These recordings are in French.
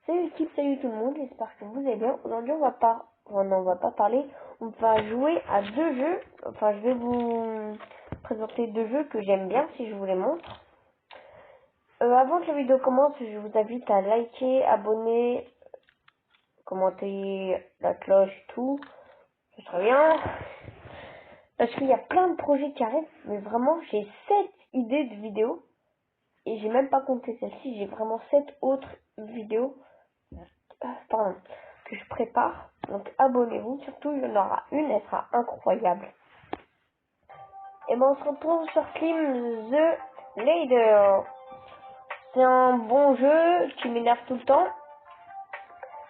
Salut l'équipe, salut tout le monde, j'espère que vous allez bien. Aujourd'hui on va pas parler, on va jouer à deux jeux. Enfin je vais vous présenter deux jeux que j'aime bien si je vous les montre. Avant que la vidéo commence, je vous invite à liker, abonner, commenter, la cloche, tout. Ce serait bien. Parce qu'il y a plein de projets qui arrivent, mais vraiment j'ai 7 idées de vidéos. Et j'ai même pas compté celle-ci, j'ai vraiment 7 autres vidéos que je prépare. Donc abonnez-vous, surtout il y en aura une, elle sera incroyable. Et ben on se retrouve sur Climb the Ladder. C'est un bon jeu qui m'énerve tout le temps.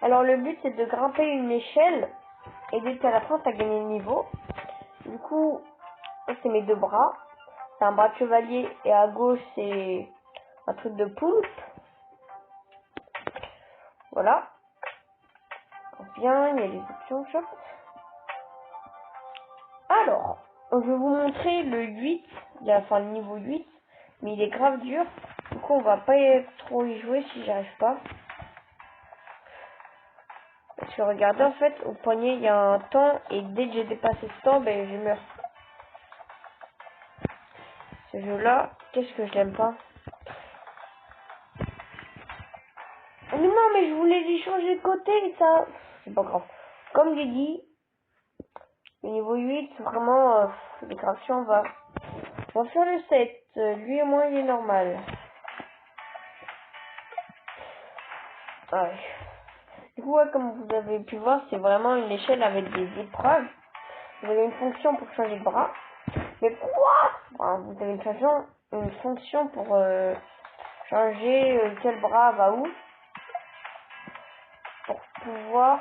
Alors le but c'est de grimper une échelle et dès qu'à la fin t'as gagné le niveau. Du coup c'est mes deux bras. C'est un bras de chevalier et à gauche c'est un truc de poulpe. Voilà. Bien, il y a des options shop. Alors, je vais vous montrer le 8, enfin le niveau 8, mais il est grave dur. Du coup, on va pas trop y jouer si j'arrive pas. Parce que regardez, en fait, au poignet, il y a un temps, et dès que j'ai dépassé ce temps, ben je meurs. Ce jeu-là, qu'est-ce que je l'aime pas. Oh, mais non, mais je voulais y changer de côté, ça. C'est pas grave. Comme j'ai dit, le niveau 8, vraiment, les gravations, on va faire le 7. Lui et moi, il est normal. Ouais. Du coup, ouais, comme vous avez pu voir, c'est vraiment une échelle avec des épreuves. Vous avez une fonction pour changer de bras. Mais quoi? Enfin, vous avez une fonction pour changer quel bras va où. Pour pouvoir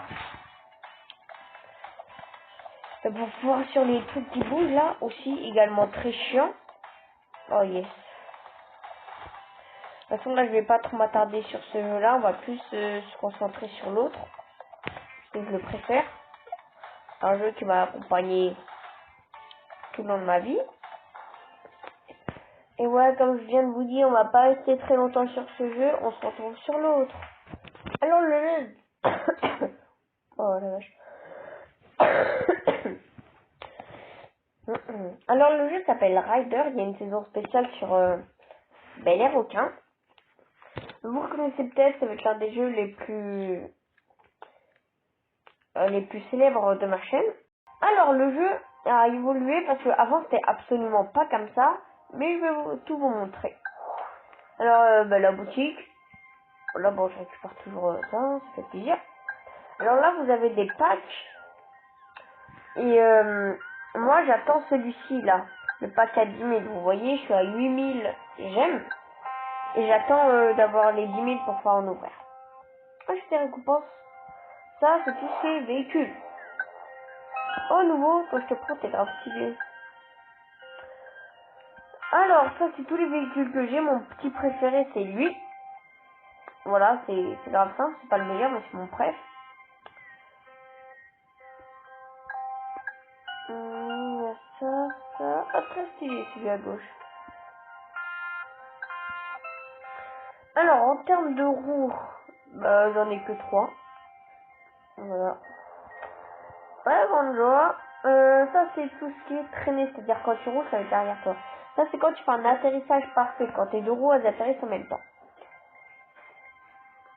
sur les trucs qui bougent là aussi, également très chiant. Oh yes. De toute façon là je vais pas trop m'attarder sur ce jeu là, on va plus se concentrer sur l'autre. Parce que je le préfère. C'est un jeu qui m'a accompagné tout le long de ma vie. Et ouais, comme je viens de vous dire, on va pas rester très longtemps sur ce jeu, on se retrouve sur l'autre. Alors le jeu... oh la vache. Alors le jeu s'appelle Rider, il y a une saison spéciale sur les requins. Vous reconnaissez peut-être, ça va être l'un des jeux les plus célèbres de ma chaîne. Alors le jeu a évolué parce que avant c'était absolument pas comme ça, mais je vais tout vous montrer. Alors la boutique, là bon je récupère toujours ça, ça fait plaisir. Alors là vous avez des packs et moi j'attends celui-ci là, le pack à 10 000, vous voyez je suis à 8 000 j'aime et j'attends d'avoir les 10 000 pour pouvoir en ouvrir. Acheter récompense, ça c'est tout ce qui est véhicule. Oh nouveau, quand je te prends t'es grave stylé. Alors ça c'est tous les véhicules que j'ai, mon petit préféré c'est lui. Voilà, c'est grave simple, c'est pas le meilleur mais c'est mon préf. Ça, ah, très stylé celui à gauche. Alors en termes de roues, bah, j'en ai que 3. Voilà. Ouais, bonne joie. Ça c'est tout ce qui est traîné, c'est-à-dire quand tu roules ça va être derrière toi. Ça c'est quand tu fais un atterrissage parfait, quand tes deux roues elles atterrissent en même temps.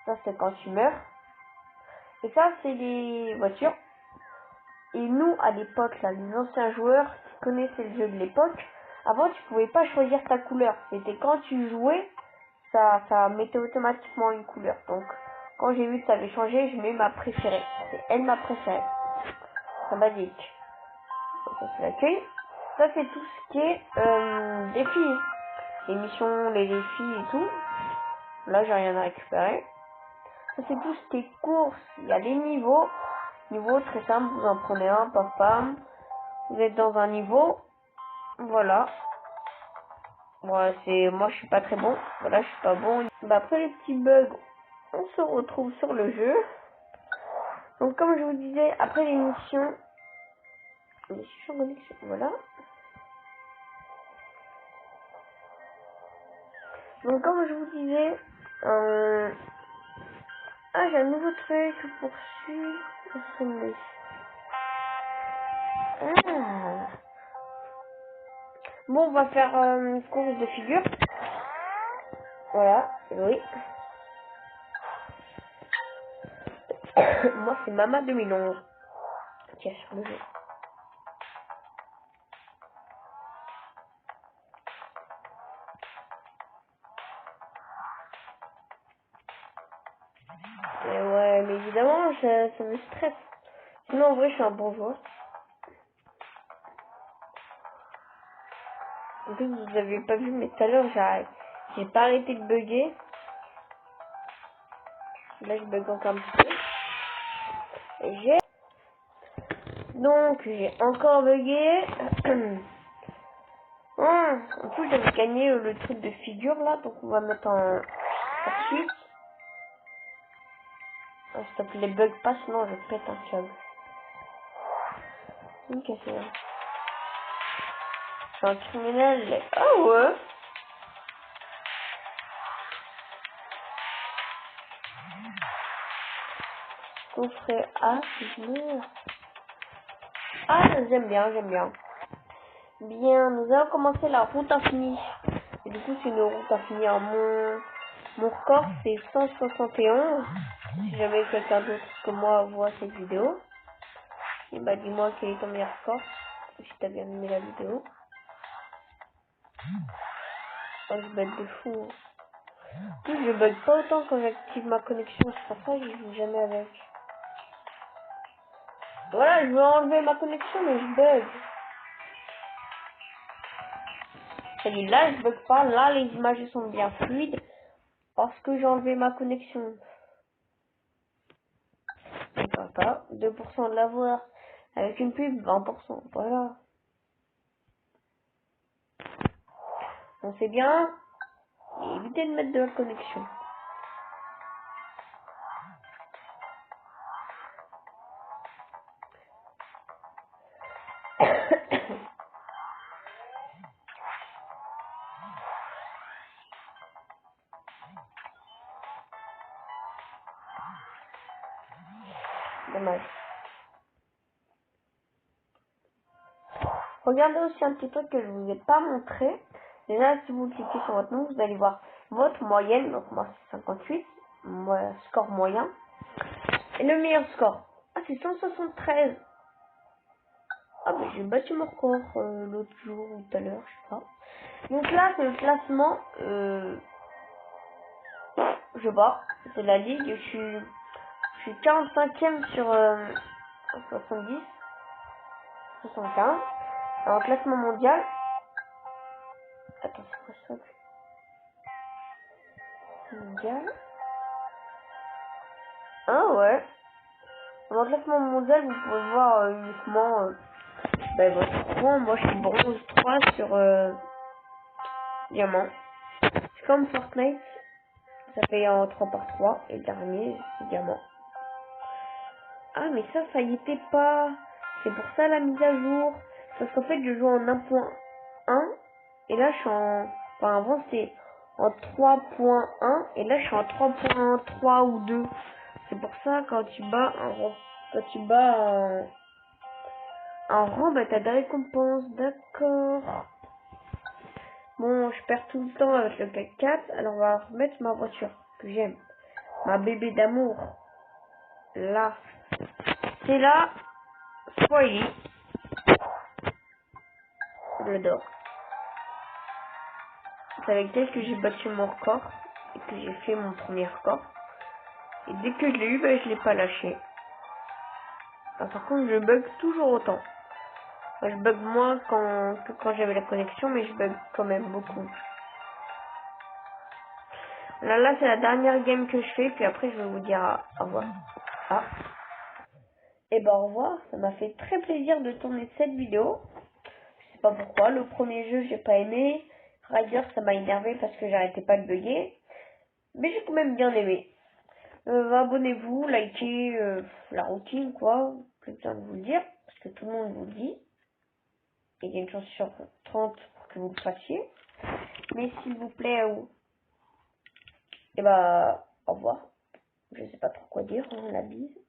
Ça c'est quand tu meurs. Et ça c'est les voitures. Et nous à l'époque là, les anciens joueurs qui connaissaient le jeu de l'époque, avant tu pouvais pas choisir ta couleur. C'était quand tu jouais, ça mettait automatiquement une couleur. Donc quand j'ai vu que ça avait changé, je mets ma préférée. C'est elle ma préférée. C'est basique. Ça c'est l'accueil. Ça c'est tout ce qui est défis. Les missions, les défis et tout. Là j'ai rien à récupérer. Ça c'est tout ce qui est courses. Il y a des niveaux. Niveau très simple, vous en prenez un, pam pam. Vous êtes dans un niveau. Voilà. Moi je suis pas très bon. Voilà, je suis pas bon. Bah, après les petits bugs, on se retrouve sur le jeu. Donc comme je vous disais, après les missions, voilà. Donc comme je vous disais, Ah, j'ai un nouveau truc pour suivre. Ah. Bon, on va faire une course de figures. Voilà, oui. Moi, c'est Mama 2011. Tiens, sur le jeu. Et ouais, mais évidemment, ça me stresse. Sinon, en vrai, je suis un bon joueur. En plus, vous avez pas vu, mais tout à l'heure, j'ai pas arrêté de bugger. Là, je bug encore un petit peu. Et j'ai encore bugué. En plus, j'avais gagné le truc de figure là, donc on va mettre en poursuite. Ah, s'il te plaît, bug pas, sinon je pète un câble. Ok, c'est vrai. Je suis un criminel. Ah ouais. Coffret A, je meurs. Ah, j'aime bien, j'aime bien. Bien, nous allons commencer la route infinie. Et du coup, c'est une route infinie. Mon record, c'est 171. Si jamais quelqu'un d'autre que moi voit cette vidéo, et bah dis-moi quel est ton meilleur score. Si t'as bien aimé la vidéo. Oh, je bug de fou. En plus, je bug pas autant quand j'active ma connexion. C'est pour ça que je joue jamais avec. Voilà, je veux enlever ma connexion, mais je bug. C'est-à-dire, là, je bug pas. Là, les images sont bien fluides. Parce que j'ai enlevé ma connexion. Papa, 2% de l'avoir. Avec une pub, 20%. Voilà. On sait bien. Et évitez de mettre de la connexion. Dommage. Regardez aussi un petit truc que je vous ai pas montré. Déjà, si vous cliquez sur votre nom, vous allez voir votre moyenne. Donc moi, c'est 58. Moi, score moyen. Et le meilleur score. Ah, c'est 173. Ah, mais j'ai battu mon record l'autre jour ou tout à l'heure, je sais pas. Donc là, c'est le classement. Je sais pas. C'est la ligue. Je suis 45e sur 70. 75. En classement mondial. Attends, c'est quoi ça? Mondial. Ah ouais. En classement mondial, vous pouvez voir uniquement votre point. Moi, je suis bronze 3 sur diamant. C'est comme Fortnite. Ça fait en 3 par 3. Et le dernier, c'est diamant. Ah, mais ça y était pas. C'est pour ça la mise à jour. Parce qu'en fait, je joue en 1.1. Et là, je suis en... Enfin, avant, c'est en 3.1. Et là, je suis en 3.3 ou 2. C'est pour ça, quand tu bats un rang, un rang, bah, t'as des récompenses. D'accord. Bon, je perds tout le temps avec le 4x4. Alors, on va remettre ma voiture que j'aime. Ma bébé d'amour. Là. C'est là. Spoilie. Je l'adore. C'est avec elle que j'ai battu mon record. Et que j'ai fait mon premier record. Et dès que je l'ai eu, bah, je l'ai pas lâché. Ah, par contre, je bug toujours autant. Moi, je bug moins que quand j'avais la connexion, mais je bug quand même beaucoup. Là, c'est la dernière game que je fais, puis après, je vais vous dire au revoir. Ah. Et ben, au revoir. Ça m'a fait très plaisir de tourner cette vidéo. Je sais pas pourquoi. Le premier jeu, j'ai pas aimé. Rider, ça m'a énervé parce que j'arrêtais pas de bugger. Mais j'ai quand même bien aimé. Abonnez-vous, likez la routine, quoi. J'ai besoin de vous le dire, parce que tout le monde vous le dit. Et il y a une chance sur 30 pour que vous le fassiez. Mais s'il vous plaît, et bah, au revoir. Je sais pas trop quoi dire, hein, la bise.